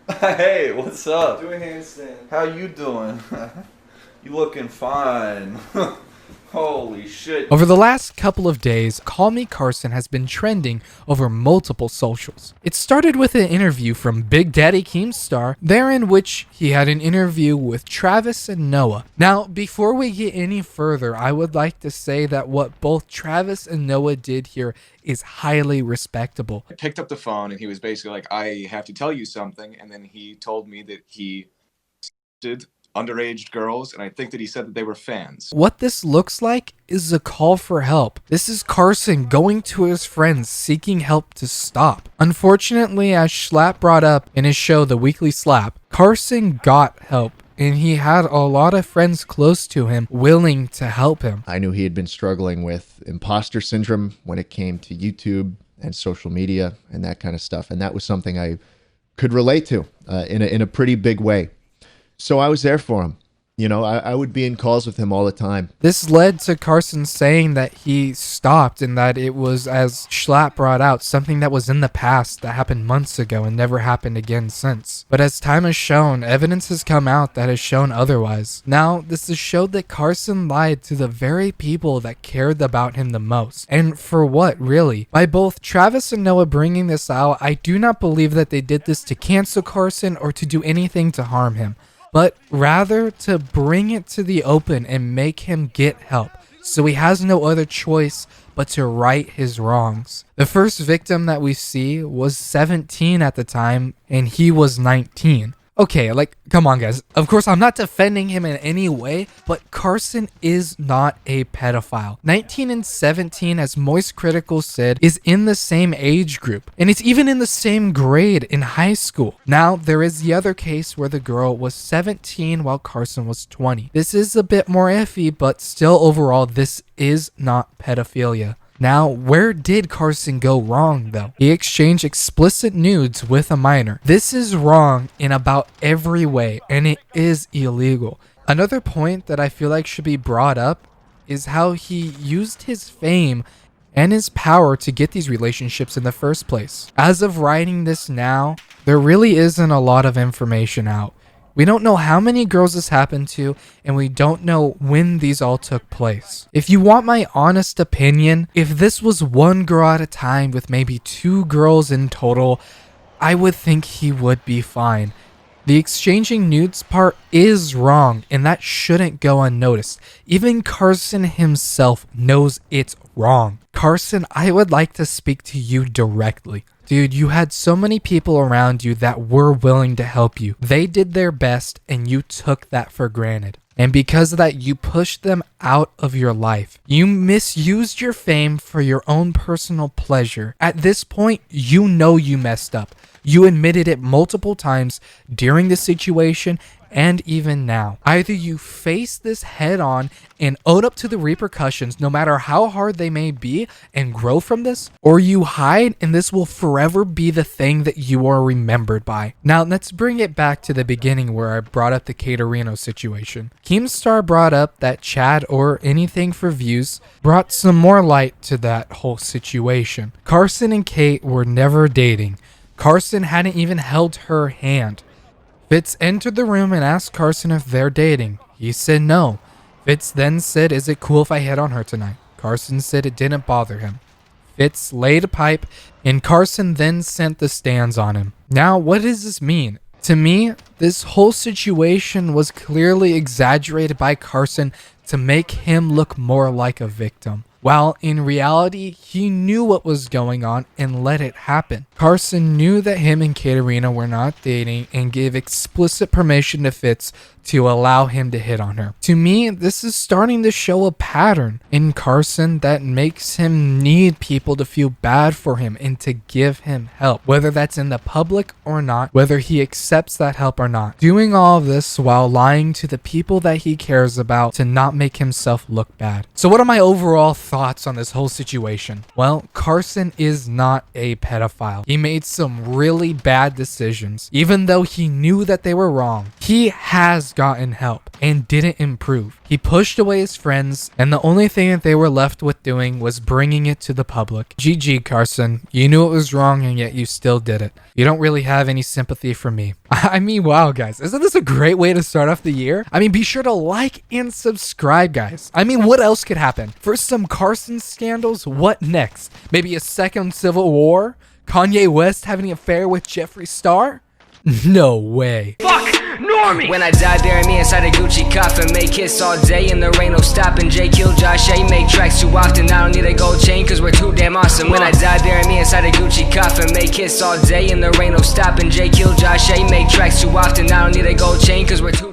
Hey, what's up? Do a handstand. How you doing? You looking fine. Holy shit. Over the last couple of days, Call Me Carson has been trending over multiple socials. It started with an interview from Big Daddy Keemstar, there in which he had an interview with Travis and Noah. Now, before we get any further, I would like to say that what both Travis and Noah did here is highly respectable. I picked up the phone and he was basically like, I have to tell you something. And then he told me that he did underage girls, and I think that he said that they were fans. What this looks like is a call for help. This is Carson going to his friends seeking help to stop. Unfortunately, as Schlapp brought up in his show The Weekly Slap, Carson got help. And he had a lot of friends close to him willing to help him. I knew he had been struggling with imposter syndrome when it came to YouTube and social media and that kind of stuff. And that was something I could relate to in a pretty big way. So I was there for him. You know, I would be in calls with him all the time. This led to Carson saying that he stopped and that it was, as Schlapp brought out, something that was in the past that happened months ago and never happened again since. But as time has shown, evidence has come out that has shown otherwise. Now, this has showed that Carson lied to the very people that cared about him the most. And for what, really? By both Travis and Noah bringing this out, I do not believe that they did this to cancel Carson or to do anything to harm him, but rather to bring it to the open and make him get help, so he has no other choice but to right his wrongs. The first victim that we see was 17 at the time, and he was 19. Okay, come on guys. Of course, I'm not defending him in any way, but Carson is not a pedophile. 19 and 17, as Moist Critical said, is in the same age group, and it's even in the same grade in high school. Now, there is the other case where the girl was 17 while Carson was 20. This is a bit more iffy, but still overall, this is not pedophilia. Now, where did Carson go wrong, though? He exchanged explicit nudes with a minor. This is wrong in about every way, and it is illegal. Another point that I feel like should be brought up is how he used his fame and his power to get these relationships in the first place. As of writing this now, there really isn't a lot of information out. We don't know how many girls this happened to, and we don't know when these all took place. If you want my honest opinion, if this was one girl at a time with maybe 2 girls in total, I would think he would be fine. The exchanging nudes part is wrong, and that shouldn't go unnoticed. Even Carson himself knows it's wrong. Carson, I would like to speak to you directly. Dude, you had so many people around you that were willing to help you. They did their best, and you took that for granted. And because of that, you pushed them out of your life. You misused your fame for your own personal pleasure. At this point, you know you messed up. You admitted it multiple times during the situation and even now. Either you face this head on and own up to the repercussions no matter how hard they may be and grow from this, or you hide and this will forever be the thing that you are remembered by. Now let's bring it back to the beginning where I brought up the Caterino situation. Keemstar brought up that Chad or anything for views brought some more light to that whole situation. Carson and Kate were never dating. Carson hadn't even held her hand. Fitz entered the room and asked Carson if they're dating. He said no. Fitz then said, "Is it cool if I hit on her tonight?" Carson said it didn't bother him. Fitz laid a pipe, and Carson then sent the stands on him. Now, what does this mean? To me, this whole situation was clearly exaggerated by Carson to make him look more like a victim, while in reality, he knew what was going on and let it happen. Carson knew that him and Caterina were not dating and gave explicit permission to Fitz to allow him to hit on her. To me, this is starting to show a pattern in Carson that makes him need people to feel bad for him and to give him help, whether that's in the public or not, whether he accepts that help or not. Doing all of this while lying to the people that he cares about to not make himself look bad. So what are my overall thoughts on this whole situation? Well, Carson is not a pedophile. He made some really bad decisions, even though he knew that they were wrong. He has gotten help and didn't improve. He pushed away his friends, and the only thing that they were left with doing was bringing it to the public. GG, Carson. You knew it was wrong, and yet you still did it. You don't really have any sympathy for me. I mean, wow, guys. Isn't this a great way to start off the year? I mean, be sure to like and subscribe, guys. I mean, what else could happen? First, some Carson scandals. What next? Maybe a second civil war? Kanye West having an affair with Jeffree Star? No way. Fuck Normie! When I die, bury me inside a Gucci coffin. Make hits all day and there ain't no stopping. Jay kill Josh A. Make tracks too often. I don't need a gold chain cause we're too damn awesome. When I die, bury me inside a Gucci coffin. Make hits all day and there ain't no stopping. Jay kill Josh A. Make tracks too often. I don't need a gold chain cause we're too